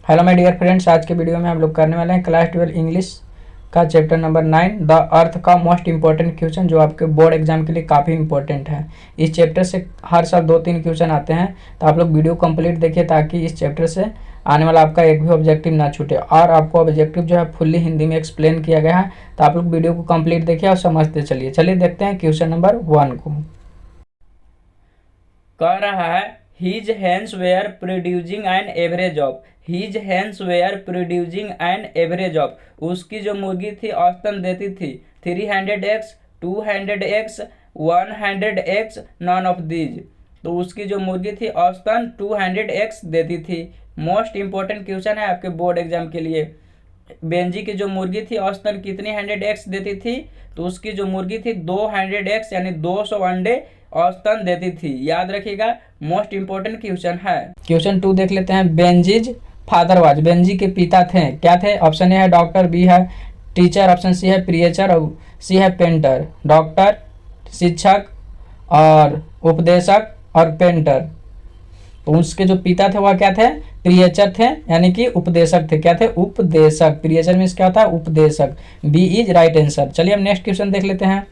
Hello my dear friends, आज के video में हम लोग करने वाले हैं क्लास 12 इंग्लिश का चैप्टर नंबर 9 द अर्थ का मोस्ट इंपॉर्टेंट क्वेश्चन, जो आपके बोर्ड एग्जाम के लिए काफ़ी इंपॉर्टेंट है। इस चैप्टर से हर साल 2-3 क्वेश्चन आते हैं, तो आप लोग वीडियो कंप्लीट देखिए ताकि इस चैप्टर से आने वाला आपका एक भी ऑब्जेक्टिव ना छूटे। और आपको ऑब्जेक्टिव जो है फुल्ली हिंदी में एक्सप्लेन किया गया है, तो आप लोग वीडियो को कंप्लीट देखिए और समझते चलिए देखते हैं क्वेश्चन नंबर 1 को। कह रहा है His hens were producing an average of, His hens were producing an average of, उसकी जो मुर्गी थी औसतन देती थी 300 eggs, 200 eggs, 100 eggs, none of these। तो उसकी जो मुर्गी थी औसतन 200 eggs देती थी। मोस्ट इंपॉर्टेंट क्वेश्चन है आपके बोर्ड एग्जाम के लिए। बेंजी की जो मुर्गी थी औसतन कितनी 100 eggs देती थी? तो उसकी जो मुर्गी थी 200 eggs यानी 200 अंडे औसतन देती थी। याद रखिएगा, मोस्ट इंपोर्टेंट क्वेश्चन है। क्वेश्चन 2 देख लेते हैं। बेंजीज फादर वाज, बेंजी के पिता थे, क्या थे? ऑप्शन ए है डॉक्टर, बी है टीचर, ऑप्शन सी है प्रिएचर और सी है पेंटर। डॉक्टर, शिक्षक और उपदेशक और पेंटर। तो उसके जो पिता थे वह क्या थे? प्रिएचर थे, यानी कि उपदेशक थे। क्या थे? उपदेशक। प्रिएचर मीन्स क्या होता है? उपदेशक। B is right answer. चलिए अब नेक्स्ट क्वेश्चन देख लेते हैं।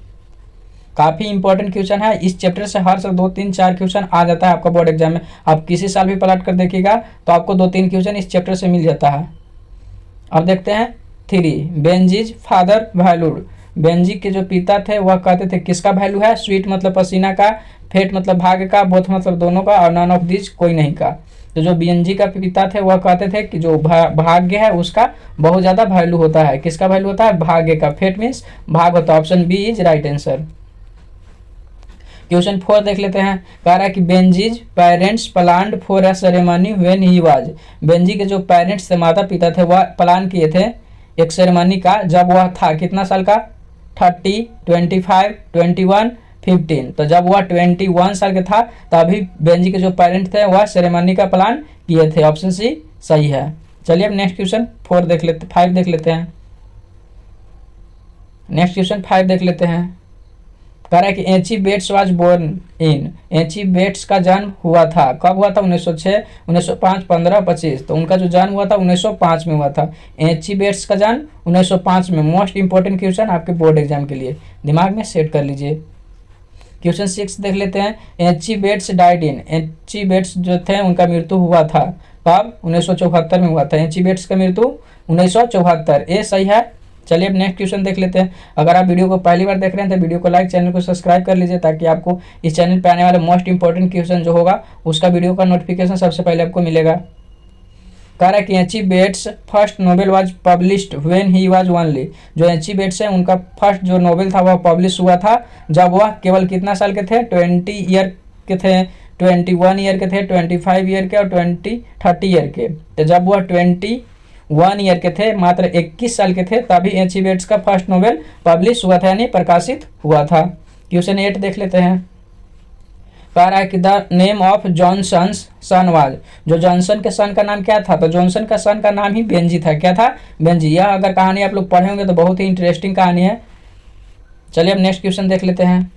काफ़ी इंपॉर्टेंट क्वेश्चन है। इस चैप्टर से हर साल 2-3-4 क्वेश्चन आ जाता है आपका बोर्ड एग्जाम में। आप किसी साल भी पलट कर देखिएगा तो आपको 2-3 क्वेश्चन इस चैप्टर से मिल जाता है। अब देखते हैं 3। बेंजीज फादर वैल्यूड, बेंजी के जो पिता थे वह कहते थे किसका वैल्यू है? स्वीट मतलब पसीना का, फेट मतलब भाग्य का, बोथ मतलब दोनों का, और नन ऑफ दिस कोई नहीं का। तो जो बेंजी का पिता थे वह कहते थे कि जो भाग्य है उसका बहुत ज़्यादा वैल्यू होता है। किसका वैल्यू होता है? भाग्य का। फेट मीन्स भाग होता है। Option B is right answer. Question 4 देख लेते हैं। कह रहा है कि Benji's parents planned for a ceremony when he was, Benji के जो पेरेंट्स थे, माता पिता थे, वह प्लान किए थे एक सेरेमनी का जब वह था कितना साल का? 30, 25, 21, 15। तो जब वह 21 साल के था तभी बेंजी के जो पेरेंट थे वह सेरेमनी का प्लान किए थे। ऑप्शन सी सही है। चलिए अब नेक्स्ट क्वेश्चन 5 देख लेते हैं। नेक्स्ट क्वेश्चन 5 देख लेते हैं। कह रहा है कि H E Bates was born in, H E Bates का जन्म हुआ था, कब हुआ था? 1906, 1905, 15, 25। तो उनका जो जन्म हुआ था 1905 में हुआ था। एची बेट्स का जन्म 1905 में। मोस्ट इंपॉर्टेंट क्वेश्चन आपके बोर्ड एग्जाम के लिए, दिमाग में सेट कर लीजिए। क्वेश्चन 6 देख लेते हैं। H E Bates died in, H E Bates जो थे उनका मृत्यु हुआ था कब? 1974 में हुआ था। एची बेट्स का मृत्यु 1974। ये सही है। चलिए अब नेक्स्ट क्वेश्चन देख लेते हैं। अगर आप वीडियो को पहली बार देख रहे हैं तो वीडियो को लाइक, चैनल को सब्सक्राइब कर लीजिए ताकि आपको इस चैनल पे आने वाले मोस्ट इंपॉर्टेंट क्वेश्चन जो होगा उसका वीडियो का नोटिफिकेशन सबसे पहले आपको मिलेगा। कह रहा है कि H E Bates first novel was published when he was only, जो एची बेट्स है उनका फर्स्ट जो नोवेल था वह पब्लिश हुआ था जब वह केवल कितना साल के थे? 20 ईयर के थे, 21 ईयर के थे, 25 ईयर के और 30 ईयर के। तो जब वह 21 ईयर के थे, मात्र 21 साल के थे, तभी एची बेट्स का फर्स्ट नोवेल पब्लिश हुआ था, यानी प्रकाशित हुआ था। क्वेश्चन 8 देख लेते हैं। कह रहा है कि the name of Johnson's son was, जो जॉनसन के सन का नाम क्या था? तो जॉनसन का सन का नाम ही बेंजी था। क्या था? बेंजी। यह अगर कहानी आप लोग पढ़े होंगे तो बहुत ही इंटरेस्टिंग कहानी है। चलिए अब नेक्स्ट क्वेश्चन देख लेते हैं।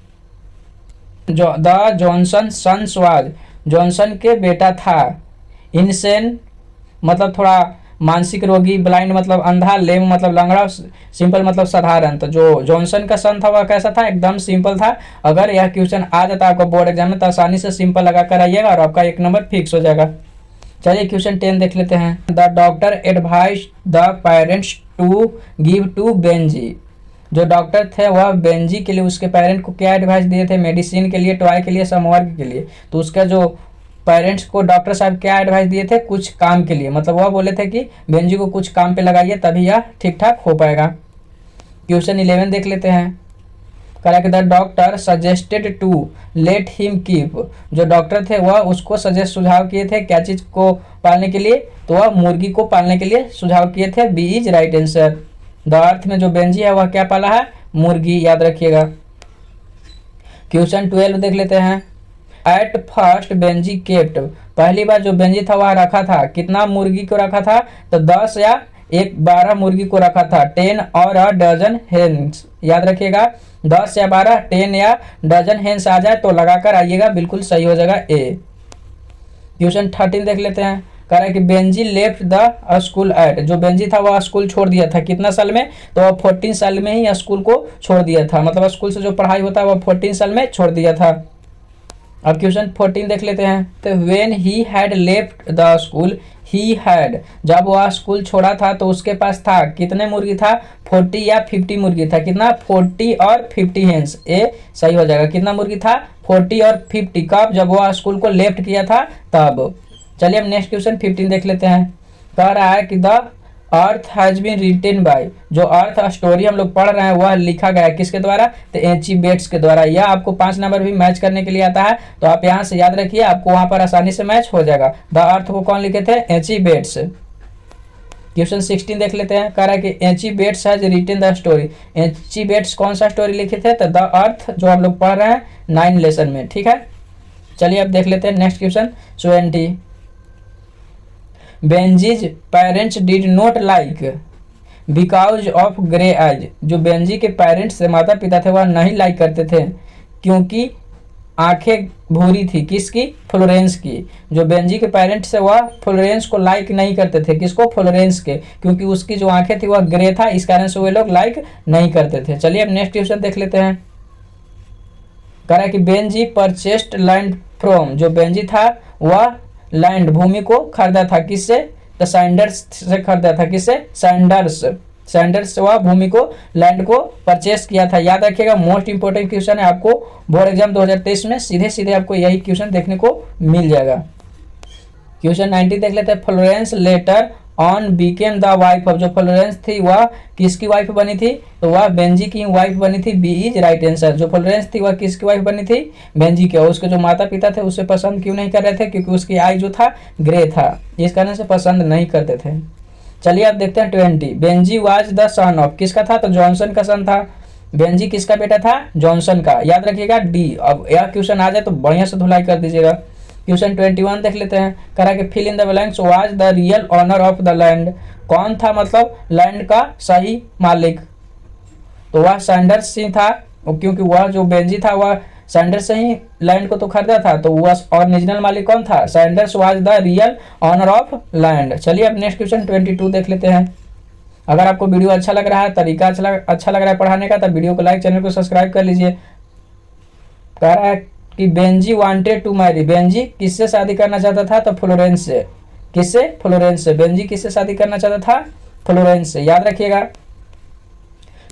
जो the Johnson sons was, Johnson के बेटा था। इनसेन मतलब थोड़ा मानसिक रोगी, ब्लाइंड मतलब अंधा, लेम मतलब लंगड़ा, सिंपल मतलब साधारण। तो जो जॉनसन का सन था वह कैसा था? एकदम सिंपल था। अगर यह क्वेश्चन आ जाता आपका बोर्ड एग्जाम में तो आसानी से सिंपल लगा कर आइएगा और आपका 1 नंबर फिक्स हो जाएगा। चलिए क्वेश्चन 10 देख लेते हैं। The doctor advise the parents to give to Benjy, जो डॉक्टर थे वह बेंजी के लिए उसके पेरेंट को क्या एडवाइस दिए थे? मेडिसिन के लिए, टॉय के लिए, समवर्क के लिए। तो उसका जो पेरेंट्स को डॉक्टर साहब क्या एडवाइस दिए थे? कुछ काम के लिए। मतलब वह बोले थे कि बेंजी को कुछ काम पे लगाइए तभी यह ठीक ठाक हो पाएगा। क्वेश्चन 11 देख लेते हैं। कहा कि the doctor suggested to let him keep, जो डॉक्टर थे वह उसको सुझाव किए थे क्या चीज़ को पालने के लिए? तो वह मुर्गी को पालने के लिए सुझाव किए थे। B is right answer. The earth में जो बेंजी है वह क्या पाला है? मुर्गी। याद रखिएगा। क्वेश्चन 12 देख लेते हैं। एट फर्स्ट बेंजी केप्ट, पहली बार जो बेंजी था वह रखा था, कितना मुर्गी को रखा था? तो 10 या 12 मुर्गी को रखा था। 10 और अ डजन हेन्स। याद रखिएगा, 10 या 12, 10 या डजन हेन्स आ जाए तो लगाकर आइएगा, बिल्कुल सही हो जाएगा ए। क्वेश्चन 13 देख लेते हैं। कह रहा है कि Benji left the school eight, जो बेंजी था वह स्कूल छोड़ दिया था कितना साल में, तो वह 14 साल में ही स्कूल को छोड़ दिया था, मतलब स्कूल से जो पढ़ाई होता है वह 14 साल में छोड़ दिया था। अब क्वेश्चन 14 देख लेते हैं। तो when he had left the school, he had, जब वह स्कूल छोड़ा था तो उसके पास था कितने मुर्गी था, 40 या 50 मुर्गी था, कितना 40 और 50 हेंस, ए सही हो जाएगा। कितना मुर्गी था, 40 और 50, कब, जब वह स्कूल को लेफ्ट किया था तब। चलिए अब नेक्स्ट क्वेश्चन 15 देख लेते हैं। कह रहा है कि the earth has been written by, जो अर्थ स्टोरी हम लोग पढ़ रहे हैं वह लिखा गया है किसके द्वारा, तो एच.ई. बेट्स के द्वारा। यह आपको 5 नंबर भी मैच करने के लिए आता है, तो आप यहाँ से याद रखिए, आपको वहां पर आसानी से मैच हो जाएगा। द अर्थ को कौन लिखे थे, एच.ई. बेट्स। क्वेश्चन 16 देख लेते हैं। कह रहा है कि H E. Bates has written the story, H E. Bates कौन सा स्टोरी लिखे थे, तो द अर्थ, जो हम लोग पढ़ रहे हैं 9 लेसन में, ठीक है। चलिए अब देख लेते हैं next question 20। Benji's parents did not like because of grey eyes, जो बेंजी के पेरेंट्स से माता पिता थे वह नहीं लाइक करते थे क्योंकि आंखें भूरी थी, किसकी, फ्लोरेंस की। जो बेंजी के पेरेंट्स से वह फ्लोरेंस को लाइक नहीं करते थे, किसको, फ्लोरेंस के, क्योंकि उसकी जो आंखें थी वह ग्रे था, इस कारण से वे लोग लाइक नहीं करते थे। चलिए अब नेक्स्ट क्वेश्चन देख लेते हैं। कह रहा है कि बेंजी परचेस्ड लैंड फ्रॉम, जो बेंजी था वह लैंड, भूमि को खरीदा था, किससे, तो सैंडर्स से खरीदा था, किससे, सैंडर्स, सैंडर्स से वह भूमि को, लैंड को परचेस किया था। याद रखिएगा, मोस्ट इंपोर्टेंट क्वेश्चन है, आपको बोर्ड एग्जाम 2023 में सीधे सीधे आपको यही क्वेश्चन देखने को मिल जाएगा। क्वेश्चन 90 देख लेते हैं। Florence later on Beckham the wife of, जो फ्लोरेंस थी वह किसकी वाइफ बनी थी, तो वह बेंजी की वाइफ बनी थी, बी इज राइट आंसर। जो फ्लोरेंस थी वह किसकी वाइफ बनी थी, बेंजी की। और उसके जो माता पिता थे उसे पसंद क्यों नहीं कर रहे थे, क्योंकि उसकी आई जो था ग्रे था, इस कारण से पसंद नहीं करते थे। चलिए अब देखते हैं 20। Benji was the son of, किसका था, तो जॉनसन का सन था। बेंजी किसका बेटा था, जॉनसन का, याद रखिएगा डी। अब यह क्वेश्चन आ जाए तो बढ़िया से धुलाई कर दीजिएगा। क्वेश्चन 21 देख लेते हैं। कह रहा है कि fill in the blanks, was the real owner of the land, कौन था मतलब लैंड का सही मालिक, तो वह सैंडर्स ही था, क्योंकि वह जो बेंजी था वह सैंडर्स से ही लैंड को तो खरीदा था, तो वह ओरिजिनल मालिक कौन था, Sanders was the real owner of land. चलिए अब नेक्स्ट क्वेश्चन 22 देख लेते हैं। अगर आपको वीडियो अच्छा लग रहा है, तरीका अच्छा लग रहा है पढ़ाने का, तो वीडियो को लाइक, चैनल को सब्सक्राइब कर लीजिए। कह रहा है कि Benjy wanted to marry, Benjy किससे शादी करना चाहता था, तो फ्लोरेंस से, किससे, फ्लोरेंस से। बेंजी किससे शादी करना चाहता था, फ्लोरेंस से, याद रखिएगा।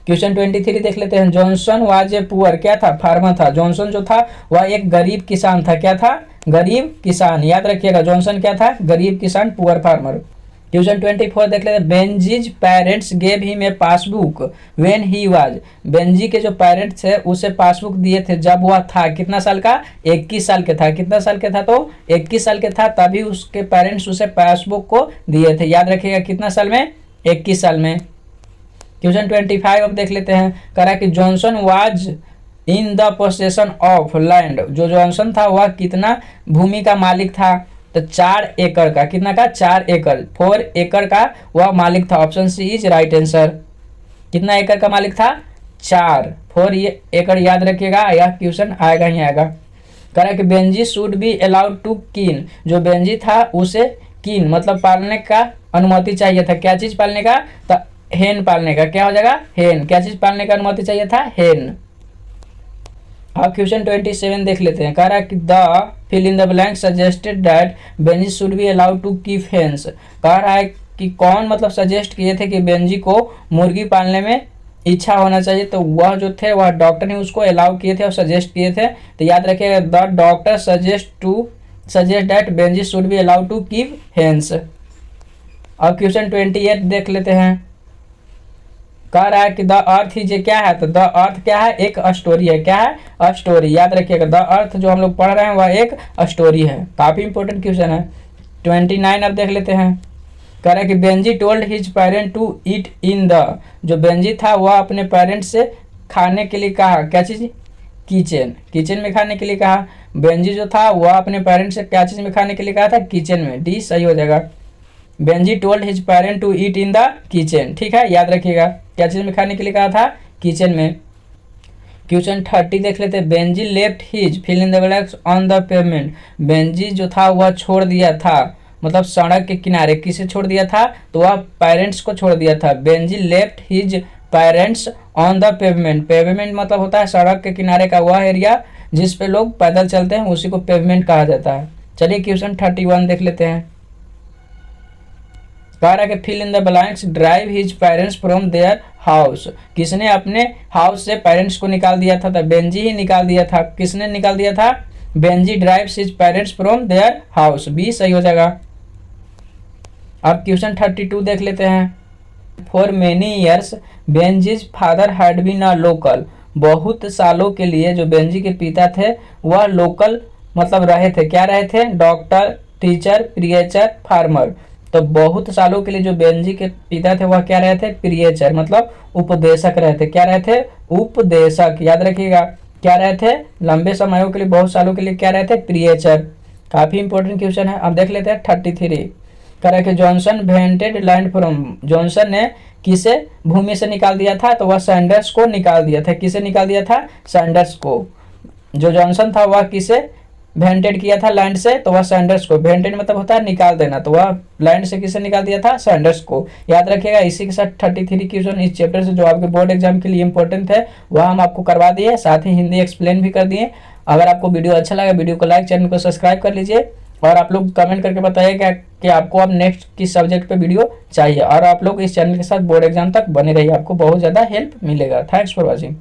क्वेश्चन 23 देख लेते हैं। जॉनसन वाज ए पुअर, क्या था, फार्मर था। जॉनसन जो था वह एक गरीब किसान था, क्या था, गरीब किसान, याद रखिएगा। जॉनसन क्या था, गरीब किसान, पुअर फार्मर। क्वेश्चन 24 देख लेते हैं। Benji's parents gave him a passbook when he was, Benji के जो पेरेंट्स थे उसे पासबुक दिए थे जब वह था कितना साल का, 21 साल के था। कितना साल के था, तो 21 साल के था, तभी उसके पेरेंट्स उसे पासबुक को दिए थे, याद रखिएगा। कितना साल में, 21 साल में। क्वेश्चन 25 अब देख लेते हैं। कह रहा है कि Johnson was in the possession of land, जो जॉनसन था वह कितना भूमि का मालिक था, तो 4 एकड़ का, कितना का, 4 एकड़, 4 एकड़ का वह मालिक था। Option C is right answer. कितना एकड़ का मालिक था, 4 एकड़, याद रखिएगा, यह क्वेश्चन आएगा ही आएगा। कह रहा है कि Benjy should be allowed to keen, जो बेंजी था उसे कीन मतलब पालने का अनुमति चाहिए था, क्या चीज पालने का, तो हेन पालने का, क्या हो जाएगा, हेन, क्या चीज पालने का अनुमति चाहिए था, हेन। अब क्वेश्चन 27 देख लेते हैं। कह रहा है कि the fill in the blank suggested that Benjy should be allowed to keep hens, कह रहा है कि कौन मतलब सजेस्ट किए थे कि बेंजी को मुर्गी पालने में इच्छा होना चाहिए, तो वह जो थे वह डॉक्टर ने उसको अलाउ किए थे और सजेस्ट किए थे, तो याद रखिएगा, the doctor suggest that Benjy should be allowed to keep hens. अब क्वेश्चन 28 देख लेते हैं। कह रहा है कि द अर्थ इज क्या है, तो द अर्थ क्या है, एक स्टोरी है, क्या है, स्टोरी, याद रखिएगा। द अर्थ जो हम लोग पढ़ रहे हैं वह एक स्टोरी है, काफी इंपॉर्टेंट क्वेश्चन है। 29 अब देख लेते हैं। कह रहा है कि Benjy told his parent to eat in the, जो बेंजी था वह अपने पेरेंट्स से खाने के लिए कहा, क्या चीज, किचन, किचन में खाने के लिए कहा। बेंजी जो था वह अपने पेरेंट्स से क्या चीज में खाने के लिए कहा था, किचन में, डी सही हो जाएगा। Benjy told his parent to eat in the kitchen, ठीक है, याद रखिएगा, क्या चीज में खाने के लिए कहा था, किचन में। क्वेश्चन 30 देख लेते हैं। Benjy left his fill in the blanks on the payment, Benjy जो था वह छोड़ दिया था मतलब सड़क के किनारे किसे छोड़ दिया था, तो वह पेरेंट्स को छोड़ दिया था। Benji left his parents on the pavement. Pavement मतलब होता है सड़क के किनारे का वह एरिया जिस पे लोग पैदल चलते हैं, उसी को पेवमेंट कहा जाता है। चलिए क्वेश्चन 31 देख लेते हैं। कह रहा है कि fill in the blanks, drive his parents from their house. किसने अपने हाउस से पेरेंट्स को निकाल दिया था, तो बेंजी ही निकाल दिया था। किसने निकाल दिया था, Benji drives his parents from their house, B सही हो जाएगा। अब क्वेश्चन 32 देख लेते हैं। For many years Benji's father had been a local. बहुत सालों के लिए जो बेंजी के पिता थे वह लोकल मतलब रहे थे। क्या रहे थे, डॉक्टर, टीचर, प्रिएचर, फार्मर। तो बहुत सालों के लिए जो बेंजी के पिता थे वह क्या रहे थे, प्रिएचर मतलब उपदेशक रहे थे। क्या रहे थे, उपदेशक, याद रखिएगा। क्या रहे थे, लंबे समयों के लिए, बहुत सालों के लिए क्या रहे थे, प्रिएचर। काफी इंपॉर्टेंट क्वेश्चन है। अब देख लेते हैं 33। कह रहा है कि Johnson wanted land from. Johnson ने किसे भूमि से निकाल दिया था, तो वह सैंडर्स को निकाल दिया था। किसे निकाल दिया था, सैंडर्स को। जो जॉनसन था वह किसे वेंटेड किया था लैंड से, तो वह सैंडर्स को। वेंटेड मतलब होता है निकाल देना, तो वह लैंड से किसे निकाल दिया था, सैंडर्स को। याद रखिएगा। इसी के साथ 33 क्वेश्चन इस चैप्टर से जो आपके बोर्ड एग्जाम के लिए इंपॉर्टेंट है वह हम आपको करवा दिए, साथ ही हिंदी एक्सप्लेन भी कर दिए। अगर आपको वीडियो अच्छा लगा, वीडियो को लाइक, चैनल को सब्सक्राइब कर लीजिए और आप लोग कमेंट करके बताइए कि आपको अब नेक्स्ट किस सब्जेक्ट पे वीडियो चाहिए। और आप लोग इस चैनल के साथ बोर्ड एग्जाम तक बने रहिए, आपको बहुत ज़्यादा हेल्प मिलेगा। Thanks for watching.